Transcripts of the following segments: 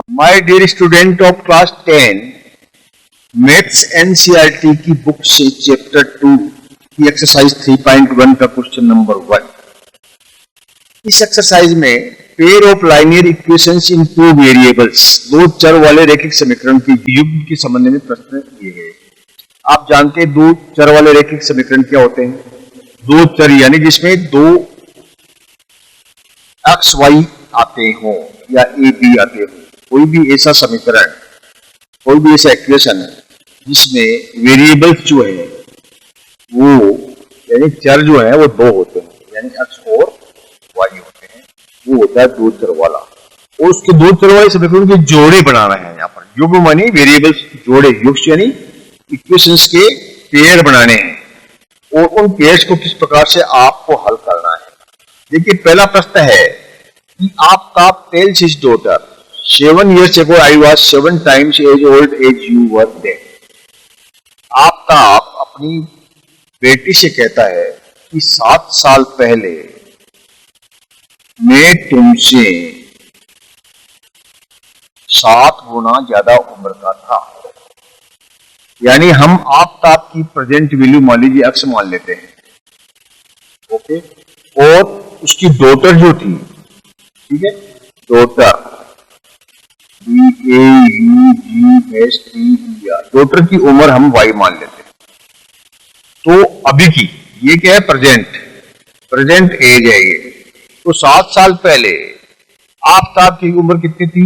My dear student of class 10 maths NCERT की book से chapter 2 की एक्सरसाइज 3.1 का क्वेश्चन नंबर 1। इस एक्सरसाइज में pair of linear equations in two variables, दो चर वाले रैखिक समीकरण के युग्म के संबंध में प्रश्न दिए गए। आप जानते हैं दो चर वाले रैखिक समीकरण क्या होते हैं? दो चर यानी जिसमें दो एक्स वाई आते हो या ए बी आते हो। कोई भी ऐसा समीकरण, कोई भी ऐसा इक्वेशन जिसमें वेरिएबल्स जो है वो यानी चर जो है वो दो होते हैं, यानी एक्स और वाई होते हैं, वो होता है दो चर वाला। और उसके दो चर वाले समीकरण के जोड़े बनाना है। यहाँ पर युग्म मानी वेरिएबल्स जोड़े, युग्म यानी इक्वेशंस के पेयर बनाने हैं और उन पेयर्स को किस प्रकार से आपको हल करना है। देखिए पहला प्रश्न है कि आपका tales his daughter 7 years ago I was 7 times as old as you were then। आपका आप अपनी बेटी से कहता है कि 7 साल पहले मैं तुमसे 7 गुना ज्यादा उम्र का था। यानी हम आपका आपकी प्रेजेंट वैल्यू मान लीजिए एक्स मान लेते हैं, ओके। और उसकी डॉटर जो थी, ठीक है, डॉटर डॉटर की उम्र हम y मान लेते हैं। तो अभी की ये क्या है? प्रेजेंट एज है ये। तो 7 साल पहले आपकी उम्र कितनी थी?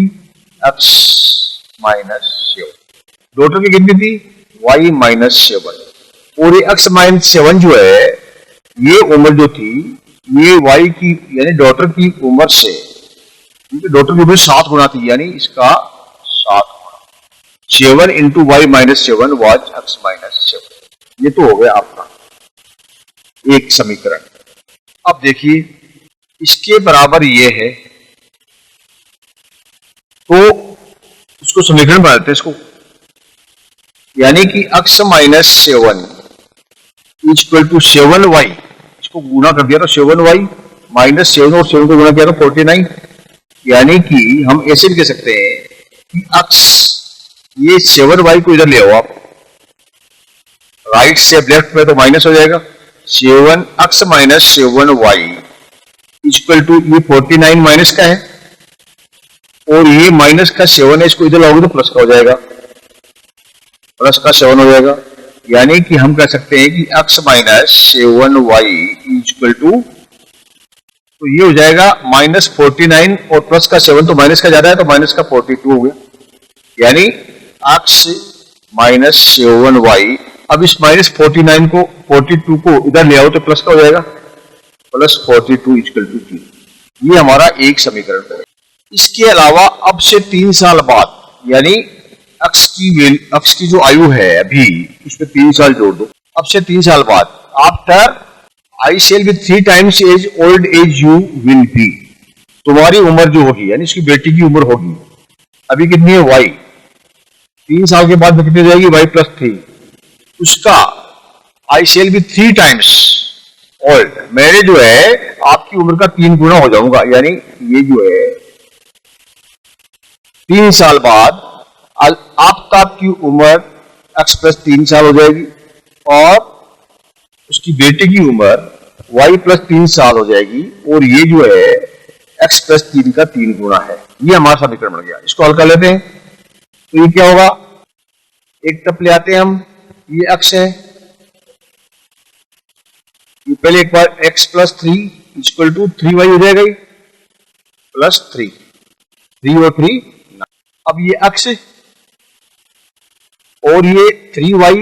x -7। डॉटर की कितनी थी? y -7। और ये x -7 जो है, ये उम्र जो थी ये y की यानी डॉटर की उम्र से, डॉटर की उम्र 7 गुना थी, यानी इसका 7 गुना। 7 into y -7 was x -7। ये तो हो गया आपका एक समीकरण। अब देखिए इसके बराबर ये है, तो इसको समीकरण बनाते हैं इसको, यानी कि x -7 इक्वल टू 7y। इसको गुना कर दिया तो 7y -7 और 7 को गुना किया तो 49। यानी कि हम ऐसे भी कह सकते हैं कि x, ये 7y को इधर ले आओ आप, राइट से लेफ्ट में तो माइनस हो जाएगा। 7x -7y इक्वल टू ये 49 माइनस का है और ये माइनस का 7 है, इसको इधर लाओगे तो प्लस का हो जाएगा, प्लस का 7 हो जाएगा। यानी कि हम कह सकते हैं कि x -7y इक्वल टू, तो ये हो जाएगा -49 और प्लस का 7, तो माइनस का ज्यादा है तो माइनस का 42 हो गया। यानी x -7y, अब इस -49 को 42 को इधर ले आओ तो प्लस का हो जाएगा, +42 इक्वल टू 3। ये हमारा एक समीकरण है। इसके अलावा अब से 3 साल बाद, यानी x की जो आयु है अभी, उसमें 3 साल जोड़ दो। अब से 3 साल बाद, after I shall be 3 times as old as you will be। तुम्हारी उम्र जो होगी, यानी इसकी बेटी की उम्र होगी अभी कितनी है? y। 3 साल के बाद में कितनी हो जाएगी? y +3। उसका I shall be 3 times old, मेरे जो है आपकी उम्र का 3 गुना हो जाऊंगा। यानी ये जो है 3 साल बाद आपकी उम्र x +3 साल हो जाएगी और उसकी बेटे की उम्र y +3 साल हो जाएगी, और ये जो है x +3 का 3 गुना है। ये हमारा समीकरण बन गया। इसको हल कर लेते हैं तो ये क्या होगा? एक टप ले आते हैं हम, ये x है, ये पहले एक बार x +3 इक्वल टू 3y हो जाएगा, +3, 3 और 3 9। अब ये x और ये 3y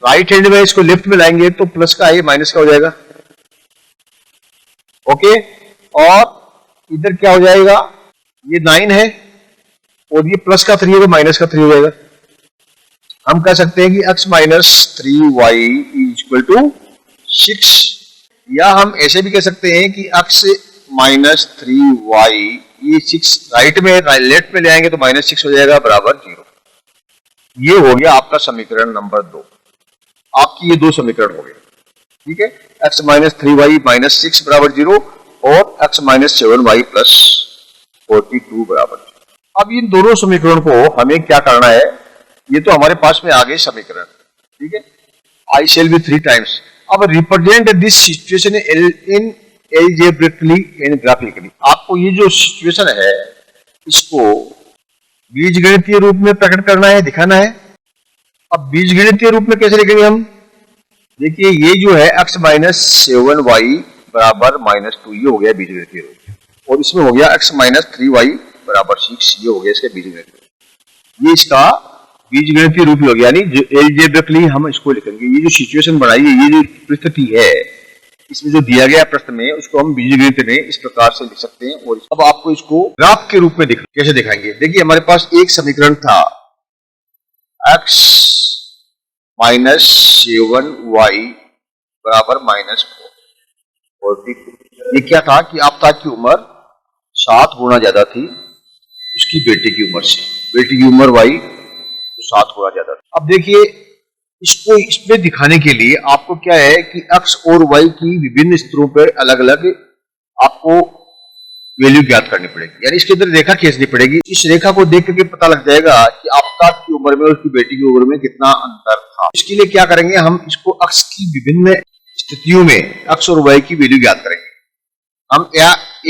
राइट हैंड में, इसको लेफ्ट में लाएंगे तो प्लस का है, माइनस का हो जाएगा, ओके। और इधर क्या हो जाएगा? ये 9 है और ये प्लस का 3 होगा, माइनस का 3 हो जाएगा। हम कह सकते हैं कि x -3y इक्वल टू 6, या हम ऐसे भी कह सकते हैं कि x -3y, ये 6 राइट में लेफ्ट में ले आएंगे तो -6 हो जाएगा, बराबर 0। ये हो गया आपका समीकरण नंबर 2। आपकी ये दो समीकरण हो गए, ठीक है। x -3y -6 बराबर 0 और x -7y +42 बराबर 0। अब इन दोनों समीकरण को हमें क्या करना है, ये तो हमारे पास में आ गए समीकरण, ठीक है, आई शेल बी 3 टाइम्स। अब represent this situation in algebraically and graphically. आपको ये जो सिचुएशन है इसको बीजगणितीय रूप में प्रकट करना है, दिखाना है। अब बीजगणितीय रूप में कैसे लिखेंगे हम, देखिए ये जो है x माइनस 7y बराबर -2, ये हो गया बीजगणितीय रूप, और इसमें हो गया x माइनस 3y बराबर 6, ये हो गया इसका बीजगणितीय, ये इसका बीजगणितीय रूप हो गया। यानी एल्जेब्रिकली हम इसको लिखेंगे, ये जो सिचुएशन बनाई है, ये जो परिस्थिति है, इसमें जो दिया गया प्रश्न में, उसको हम बीजगणित में इस प्रकार से लिख सकते हैं। और अब आपको इसको ग्राफ के रूप में कैसे दिखाएंगे, देखिए हमारे पास एक समीकरण था x माइनस 7y बराबर -42। ये क्या था कि आफ्ताब की उम्र 7 गुना ज्यादा थी उसकी बेटे की उम्र से, बेटी की उम्र y तो 7 गुना ज्यादा थी। अब देखिए इसको इसमें दिखाने के लिए आपको क्या है कि x और y की विभिन्न स्तरों पर अलग अलग आपको वैल्यू ज्ञात करनी पड़ेगी, यानी इसके अंदर रेखा खींचनी पड़ेगी। इस रेखा को देख करके पता लग जाएगा कि आफ्ताब की उम्र में और उसकी बेटी की उम्र में कितना अंतर था। इसके लिए क्या करेंगे, हम इसको x की विभिन्न स्थितियों में x और y की वैल्यू ज्ञात करेंगे। हम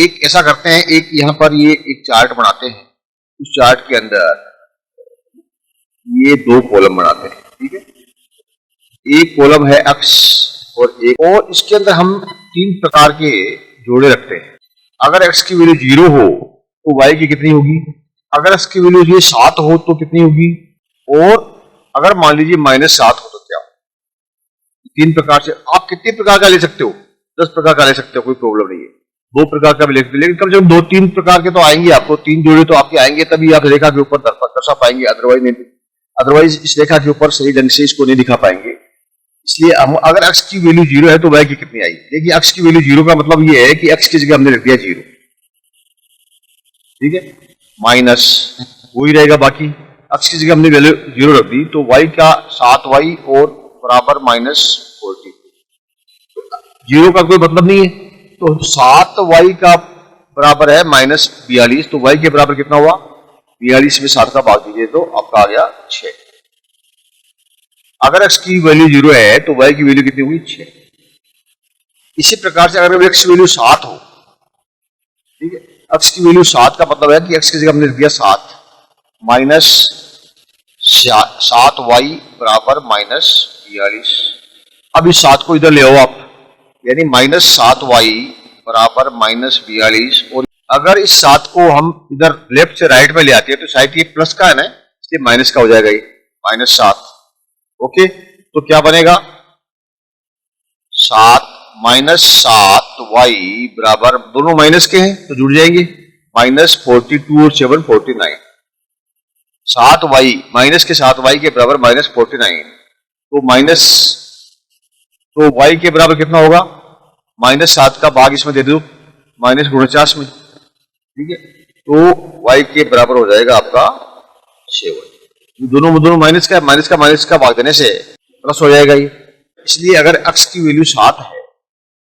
एक ऐसा करते हैं, एक यहाँ पर ये एक चार्ट बनाते हैं, उस चार्ट के अंदर ये 2 कॉलम बनाते हैं, ठीक है, एक कॉलम है x और इसके अंदर हम 3 प्रकार के जोड़े रखते हैं। अगर x की वैल्यू 0 हो तो y की कितनी होगी, अगर x की वैल्यू ये 7 हो तो कितनी होगी, और अगर मान लीजिए -7 हो तो क्या हो। 3 प्रकार से आप कितने प्रकार का ले सकते हो, 10 प्रकार का ले सकते हो, कोई प्रॉब्लम नहीं है, 2 प्रकार का भी ले सकते हो, लेकिन कम से कम 2-3 प्रकार के तो आएंगे आपको, 3 जोड़े तो आपके आएंगे, तभी आप रेखा के ऊपर दर्शा पाएंगे, अदरवाइज इस रेखा के ऊपर सही ढंग से इसको नहीं दिखा पाएंगे। इसलिए हम अगर x की वैल्यू 0 है तो y की कितनी आई, देखिए x की वैल्यू 0 का मतलब ये है कि x की जगह हमने लिख दिया 0, ठीक है, माइनस वही रहेगा, बाकी x की जगह हमने वैल्यू 0 रख दी तो y का 7y और बराबर -40। 0 का कोई मतलब नहीं है, तो 7y का बराबर है -42, तो y के बराबर कितना हुआ, 42 में 7 का भाग दीजिए तो आपका आ गया 6। अगर x की वैल्यू 0 है तो y की वैल्यू कितनी हुई, 6। इसी प्रकार से अगर x की वैल्यू 7 हो, ठीक है, x की वैल्यू 7 का मतलब है कि x की जगह हमने लिख दिया 7 माइनस 7y बराबर -42। अब इस 7 को इधर ले आओ आप, यानी -7y बराबर -42, और अगर इस 7 को हम इधर लेफ्ट से राइट में ले आते हैं तो शायद ये प्लस का है ना, इसलिए माइनस का हो जाएगा, ये -7, ओके, तो क्या बनेगा 7 -7y बराबर, दोनों माइनस के हैं तो जुड़ जाएंगे, -42 और 7 49, 7y माइनस के 7y के बराबर -49, तो y के बराबर कितना होगा, -7 का भाग इसमें दे दो -49 में, ठीक है, तो y के बराबर हो जाएगा आपका 7। दोनों माइनस का माइनस का भाग देने से प्लस हो जाएगा ये, इसलिए अगर x की वैल्यू 7 है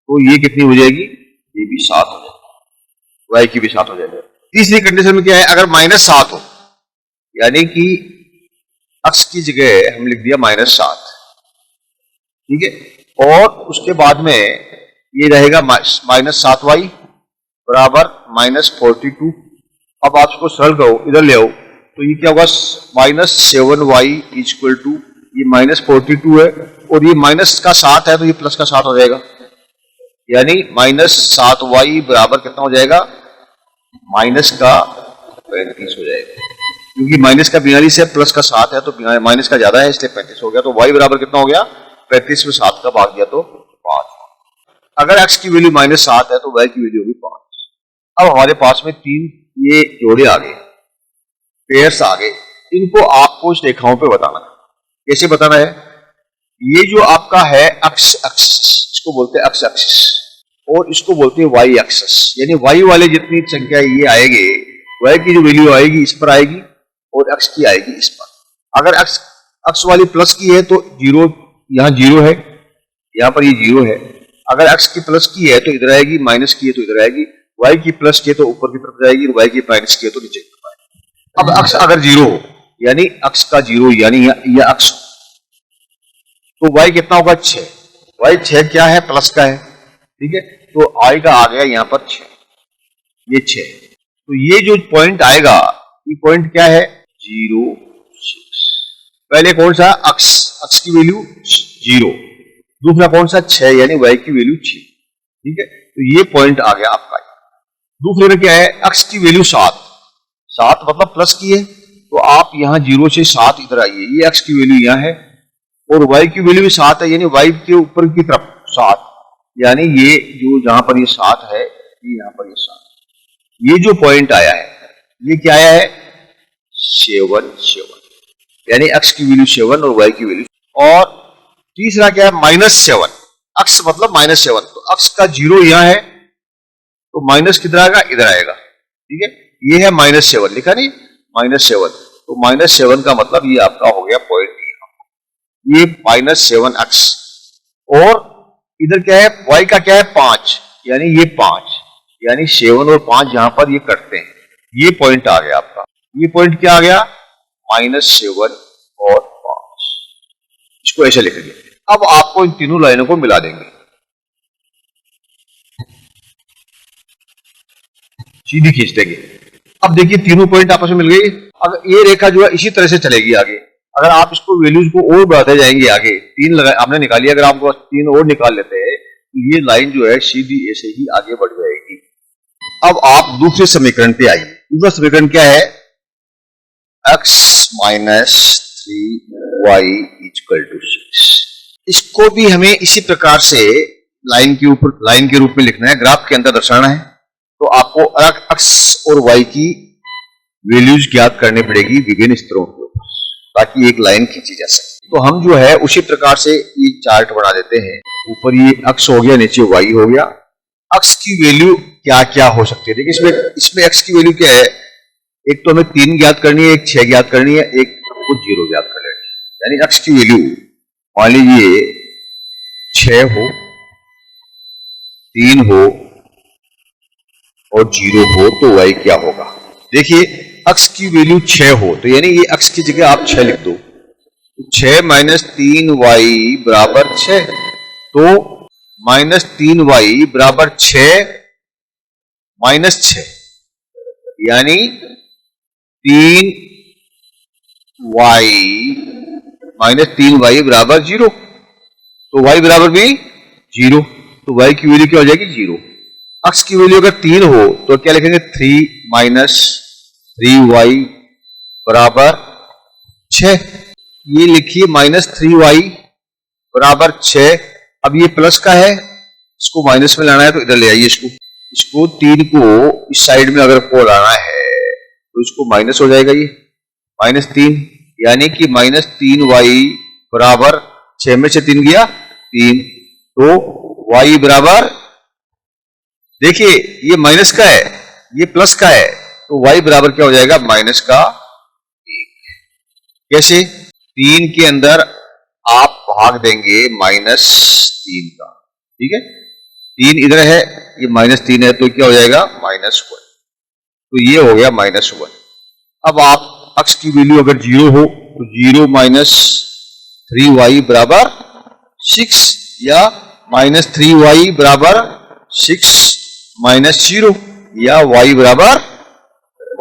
तो ये कितनी हो जाएगी, ये भी 7 हो जाएगी, y की भी 7 हो जाएगा। तीसरी कंडीशन में क्या है, अगर -7 हो, यानी कि x की जगह हम लिख दिया -7, ठीक है, और उसके बाद में ये रहेगा -7y बराबर -42। अब आप इसको सरल करो, इधर ले आओ तो ये क्या होगा, -7y इक्वल टू, ये -42 है और ये माइनस का 7 है तो ये प्लस का 7 हो जाएगा, यानी -7y बराबर कितना हो जाएगा, माइनस का 35 हो जाएगा, क्योंकि माइनस का 42 है, प्लस का 7 है, तो माइनस का ज्यादा है इसलिए 35 हो गया, तो y बराबर कितना हो गया, 35 में 7 का भाग दिया तो 5। अगर x की वैल्यू -7 है तो y की वैल्यू होगी 5। अब हमारे पास में 3 ये जोड़े आ गए, पेयर्स आ गए, इनको आपको इस रेखाओं पे बताना है। कैसे बताना है, ये जो आपका है एक्स एक्सिस, इसको बोलते हैं एक्स एक्सिस, और इसको बोलते हैं वाई एक्सिस, यानी वाई वाले जितनी संख्या ये आएंगे, वाई की जो वैल्यू आएगी इस पर आएगी और एक्स की आएगी इस पर। अगर एक्स वाली प्लस की है तो 0, यहाँ 0 है, यहाँ पर ये 0 है। अगर एक्स की प्लस की है तो इधर आएगी, माइनस की है तो इधर आएगी, वाई की प्लस की है तो ऊपर की तरफ जाएगी, वाई की माइनस की है तो नीचे की तरफ आएगी। अब अक्स अगर जीरो हो, यानी अक्स का जीरो, यानी यह अक्स, तो y कितना होगा 6। y 6 क्या है, प्लस का है, ठीक है। तो i का आ गया यहां पर 6, ये 6। तो ये जो पॉइंट आएगा, ये पॉइंट क्या है, 0 6। पहले कौन सा, अक्स, अक्स की वैल्यू 0, दूसरा कौन सा 6, यानी y की वैल्यू 6, ठीक है। तो ये पॉइंट आ गया आपका। दूसरे में क्या है, अक्स की वैल्यू 7, 7 मतलब प्लस की है, तो आप यहां 0 से 7 इधर आइए, ये अक्स की वैल्यू यहां है, और y की वैल्यू भी 7 है, यानी y के ऊपर की तरफ 7, यानी ये जो जहां पर ये 7 है, ये यहां पर ये 7, ये जो पॉइंट आया है, ये क्या आया है, 7 7, यानी x की वैल्यू 7 और y की वैल्यू। और तीसरा क्या है, -7, अक्स मतलब -7, तो अक्स का 0 यहां है, तो माइनस किधर आएगा, इधर आएगा, ठीक है। ये है -7, लिखा नहीं, -7, तो -7 का मतलब ये आपका हो गया पॉइंट, ये -7 अक्स। और इधर क्या है, y का क्या है, 5, यानी ये 5, यानी 7 और 5 यहां पर ये कटते हैं, ये पॉइंट आ गया आपका। ये पॉइंट क्या आ गया, -7 और 5, इसको ऐसे लिखेंगे। अब आपको इन तीनों लाइनों को मिला देंगे, सीधी खींच देंगे। अब देखिए तीनों पॉइंट आपस में मिल गई। अब ये रेखा जो है इसी तरह से चलेगी आगे, अगर आप इसको वैल्यूज को और बढ़ाते जाएंगे आगे, 3 लगा आपने निकाली, अगर आपको 3 और निकाल लेते हैं, तो ये लाइन जो है सीधी ऐसे ही आगे बढ़ जाएगी। अब आप दूसरे समीकरण पे आइए। दूसरा समीकरण क्या है, x - 3y = 6। इसको भी हमें इसी प्रकार से लाइन के ऊपर, लाइन के रूप में लिखना है, ग्राफ के अंदर दर्शाना है। तो आपको x और y की वैल्यूज ज्ञात करनी पड़ेगी विभिन्न स्तरों के ऊपर, ताकि एक लाइन खींची जा सके। तो हम जो है उसी प्रकार से ये चार्ट बना देते हैं। ऊपर ये x हो गया, नीचे y हो गया। x की वैल्यू क्या क्या हो सकती है, देखिए इसमें x की वैल्यू क्या है, एक तो हमें 3 ज्ञात करनी है, एक 6 ज्ञात करनी है, एक को 0 ज्ञात कर लेनी है। यानी x की वैल्यू मान लीजिए 6 हो, 3 हो और 0 हो, तो y क्या होगा। देखिए x की वैल्यू 6 हो, तो यानी ये x की जगह आप 6 लिख दो, 6 - 3y बराबर 6, तो -3y बराबर 6 -6, यानी 3y बराबर 0, तो y बराबर भी 0, तो y की वैल्यू क्या हो जाएगी, 0। x की वैल्यू अगर 3 हो तो क्या लिखेंगे, 3 - 3y बराबर 6, ये लिखिए -3y बराबर 6। अब ये प्लस का है, इसको माइनस में लाना है, तो इधर ले आइए इसको 3 को इस साइड में अगर को लाना है तो इसको माइनस हो जाएगा, ये -3, यानी कि -3y बराबर 6 में से 3 गया 3, तो y बराबर, देखिए ये माइनस का है, ये प्लस का है, तो y बराबर क्या हो जाएगा, -1। कैसे, 3 के अंदर आप भाग देंगे -3 का, ठीक है, 3 इधर है, ये -3 है, तो क्या हो जाएगा, -1, तो ये हो गया -1। अब आप x की वैल्यू अगर 0 हो तो 0 - 3y बराबर 6, या -3y बराबर 6 - 0, या y बराबर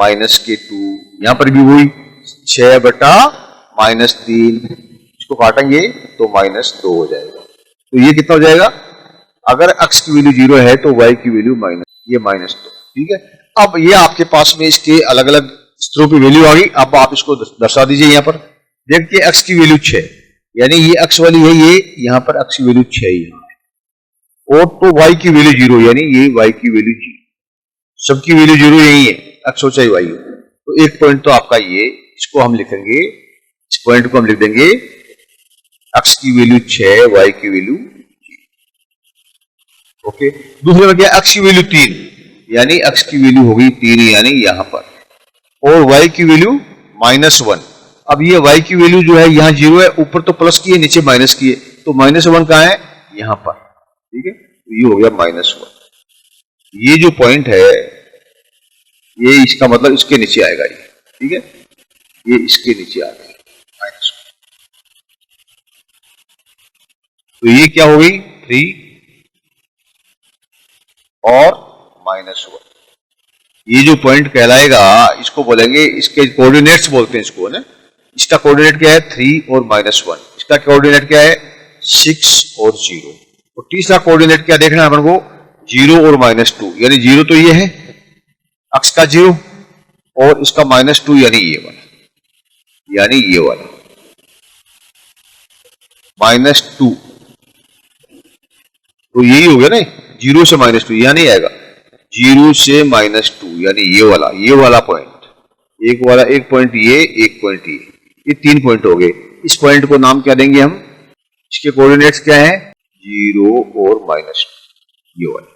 -2। यहां पर भी वही 6 बटा -3, इसको काटेंगे तो -2 हो जाएगा। तो ये कितना हो जाएगा, अगर x की वैल्यू 0 है तो y की वैल्यू ये -2, ठीक है। अब ये आपके पास में इसके अलग अलग स्तरों की वैल्यू आ गई। अब आप इसको दर्शा दीजिए। यहां पर देखिए x की वैल्यू 6, यानी ये x वाली है, ये यहां पर x की वैल्यू 6 यहां है, और तो y की वैल्यू 0, यानी ये y की वैल्यू 0, सबकी वैल्यू 0 यही है, x हो चाहे y हो। तो एक पॉइंट तो आपका ये, इसको हम लिखेंगे, इस पॉइंट को हम लिख देंगे x की वैल्यू 6, y की वैल्यू 0, ओके। दूसरे में क्या, x की वैल्यू 3, यानी x की वैल्यू होगी 3, यानी यहां पर, और y की वैल्यू -1। अब ये y की वैल्यू जो है यहां 0 है, ऊपर तो प्लस की है, नीचे माइनस की है, तो -1 कहां है, यहां पर, ठीक है। तो ये हो गया -1। ये जो पॉइंट है, ये इसका मतलब इसके नीचे आएगा, ठीक है, ये इसके नीचे आ गई -1। तो ये क्या हो गई 3 और -1। ये जो पॉइंट कहलाएगा इसको बोलेंगे, इसके कोऑर्डिनेट्स बोलते हैं इसको ना। इसका कोऑर्डिनेट क्या है 3 और -1, इसका कोऑर्डिनेट क्या है 6 और 0, और तीसरा कोऑर्डिनेट क्या देखना है अपन को 0 और -2, यानी 0 तो ये है अक्ष का 0 और इसका -2 यानी ये वाला, यानी ये वाला -2, तो यही हो गया ना 0 से -2, यहां नहीं आएगा 0 से -2 यानी ये वाला पॉइंट, एक पॉइंट ये, एक पॉइंट ये 3 पॉइंट हो गए। इस पॉइंट को नाम क्या देंगे हम, इसके कोऑर्डिनेट्स क्या है 0 और -2, ये वाला,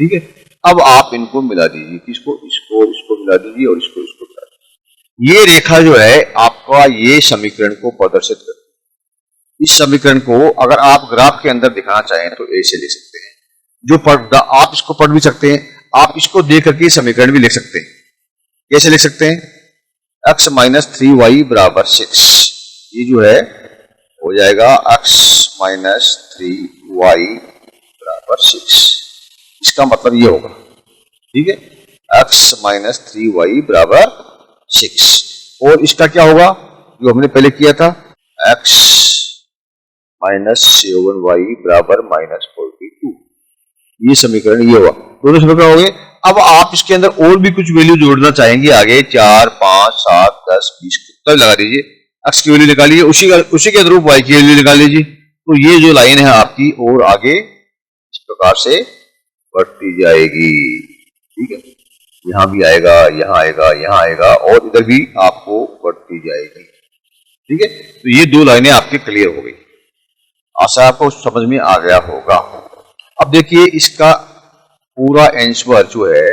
ठीक है। अब आप इनको मिला दीजिए, किसको, इसको मिला दीजिए और इसको मिला दीजिए। ये रेखा जो है आपका ये समीकरण को प्रदर्शित करती है। इस समीकरण को अगर आप ग्राफ के अंदर दिखाना चाहें तो ऐसे लिख सकते हैं, जो आप इसको पढ़ भी सकते हैं, आप इसको देख करके समीकरण भी लिख सकते हैं। कैसे लिख सकते हैं, x - 3y बराबर 6, ये जो है हो जाएगा x - 3y बराबर 6, इसका मतलब ये होगा, ठीक है, x - 3y बराबर 6, और इसका क्या होगा जो हमने पहले किया था x - 7y बराबर -42, ये समीकरण ये हुआ, दोनों समीकरण हो गए। अब आप इसके अंदर और भी कुछ वैल्यू जोड़ना चाहेंगे आगे 4, 5, 7, 10, 20 तब लगा दीजिए, x की वैल्यू निकालिए, उसी के अनुरूप y की वैल्यू निकाल लीजिए। तो ये जो लाइन है आपकी और आगे इस प्रकार से बढ़ती जाएगी, ठीक है, यहां भी आएगा, यहां आएगा, यहां आएगा और इधर भी आपको बढ़ती जाएगी, ठीक है। तो ये 2 लाइनें आपकी क्लियर हो गई, आशा आपको समझ में आ गया होगा। अब देखिए इसका पूरा आंसर जो है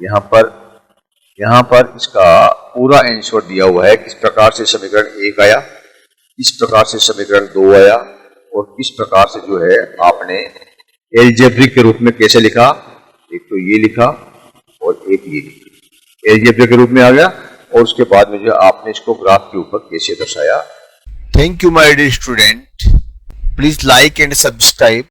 यहां पर इसका पूरा आंसर दिया हुआ है, किस प्रकार से समीकरण 1 आया, किस प्रकार से समीकरण 2 आया और किस प्रकार से जो है आपने एलजेब्रिक के रूप में कैसे लिखा, एक तो ये लिखा और एक ये लिखा, एलजेब्रिक के रूप में आ गया, और उसके बाद में जो आपने इसको ग्राफ के ऊपर कैसे दर्शाया। Thank you my dear student, please like and subscribe